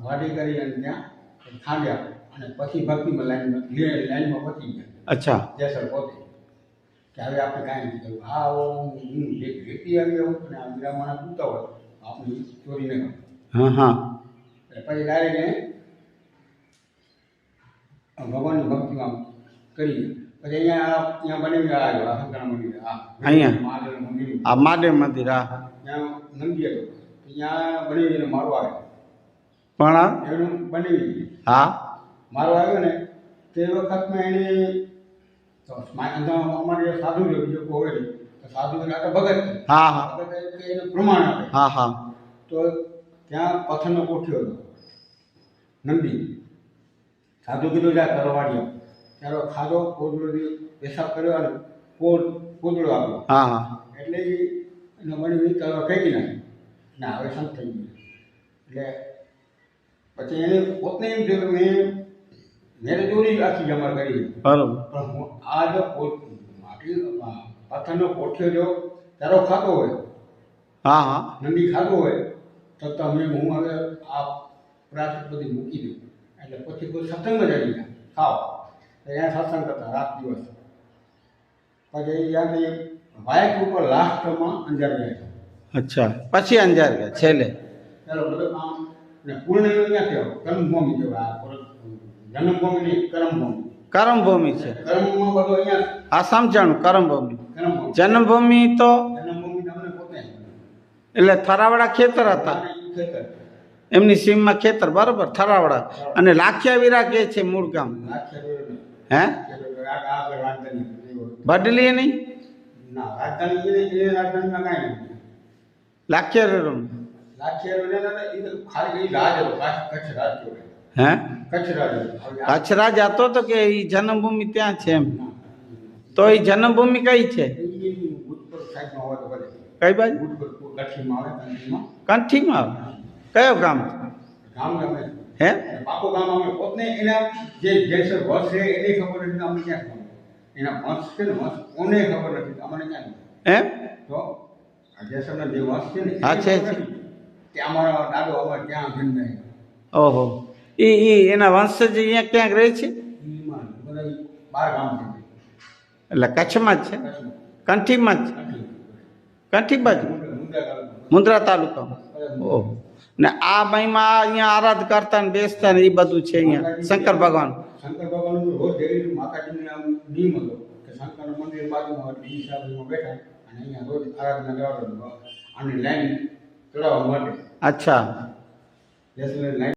વાડી કરી અને ત્યાં ખાંડ્યા અને પછી ભક્તિમાં લાઈનમાં પતી ગયા. અચ્છા. જેસર પોતે કે હવે આપણે કાંઈ નથી કરવું. આ હું ભેટી આવી આવું અને આ મીરામાણા પૂરતા હોય આપણે ચોરી ન કરું. હા હા. એટલે પછી ડાયરેક્ટ ભગવાનની ભક્તિમાં કરી. પછી અહીંયા બનાવી આવ્યો આ શંકર મંદિર. અહીંયા? મહાદેવનું મંદિર. આ મહાદેવ મંદિર. હા. ત્યાં નંદી હતો ત્યાં બનાવીને મારો આવે પણ એનું બનાવી. હા. મારો આવ્યો ને તે વખતમાં એને અમારે સાધુ રહ્યો બીજો કોઈ હોય તો સાધુ એટલે ભગત. હા હા. ભગત એને પ્રમાણ આપે. હા હા. તો ત્યાં પથ્થરનો કોઠ્યો હતો નંદી. સાધુ કીધું જા કરવાડીઓ ત્યારે ખાધો કોદળોથી પેશાબ કર્યો અને કોદળો આપ્યો. હા હા. એટલે એને મને કરવા ફેંકી નાખી ના હવે શાંત થઈ ગયું. એટલે પછી એને પોતે એમ થયું કે મેં ચોરી રાખી જમા કરી. બરોબર. પણ હું આ જો માટી પથ્થરનો કોઠ્યો જો તારો ખાતો હોય. હા હા. નંદી ખાતો હોય તો તમે હું હવે આ પ્રાચીન બધી મૂકી દઉં. એટલે પછી કોઈ સત્સંગમાં જઈ ગયા ખાવ તો અહીંયા સત્સંગ કરતા રાત દિવસ. પછી ત્યાંથી વાયક ઉપર લાસ્ટમાં અંજાર ગયા. અચ્છા. પછી અંજાર ગયા છેલ્લે. ચાલો બધું કામ ને પૂર્ણિમ ક્યાં કહેવાય કર્મભૂમિ કહેવાય. જન્મભૂમિ નહીં કર્મભૂમિ. કર્મભૂમિ છે. કર્મમાં બધું અહીંયા. આ સમજાણું કર્મભૂમિ. કર્મભૂમિ. જન્મભૂમિ તો જન્મભૂમિ તમને પોતે એટલે થરાવાડા ખેતર હતા. ખેતર એમની સીમમાં ખેતર. બરોબર. થરાવાડા. અને લાખિયા વીરા કે છે મૂળ ગામ. હે બદલી નહીં ના રાજધાની એ રાજધાનીમાં કાંઈ નથી. લાખિયા વીરા. લાખિયા એ ખાલી રાજ હતો. કચ્છ રાજ કહેવાય. હે કચ્છ રાજ હતો. કચ્છ રાજ હતો તો કે એ જન્મભૂમિ ત્યાં છે એમ. તો એ જન્મભૂમિ કઈ છે? ઉત્તર સાઈડમાં હોય તો ભલે. કઈ બાજુ? કચ્છમાં આવે કંઠીમાં. કંઠીમાં આવે. કયો ગામ? ગામ ગમે હે પાકો ગામ અમે પોતને એના જે જેસર વંશ છે એને ખબર નથી અમને ક્યાં ખબર. એના વંશ છે ને વંશ કોને ખબર નથી અમને ક્યાં એમ. તો આ જેસરના જે વંશ છે ને હા, છે, છે. કે અમારા દાદો અમારે ત્યાં ભીન ઓહો. એ એના વંશજ અહીંયા ક્યાંક રહે છે? બધા 12 ગામ છે. એટલે કચ્છમાં જ છે. કચ્છમાં. કંઠીમાં જ. કંઠી બાજુ મુંદ્રા ગામ. મુન્દ્રા તાલુકામાં. ઓહો. ને આ મહિમા અહીંયા આરાધ કરતા ને બેસતા ને એ બધું છે અહીંયા શંકર ભગવાન. શંકર ભગવાનનું રોજ ડેલી માતાજીને આમ નિયમ હતો કે શંકરનું મંદિર બાજુમાં હિસાબમાં બેઠા અને અહીંયા રોજ આરાધના કરવાનું આની લાઈન ચડાવવા માટે. અચ્છા. જેસલમેર લાઈન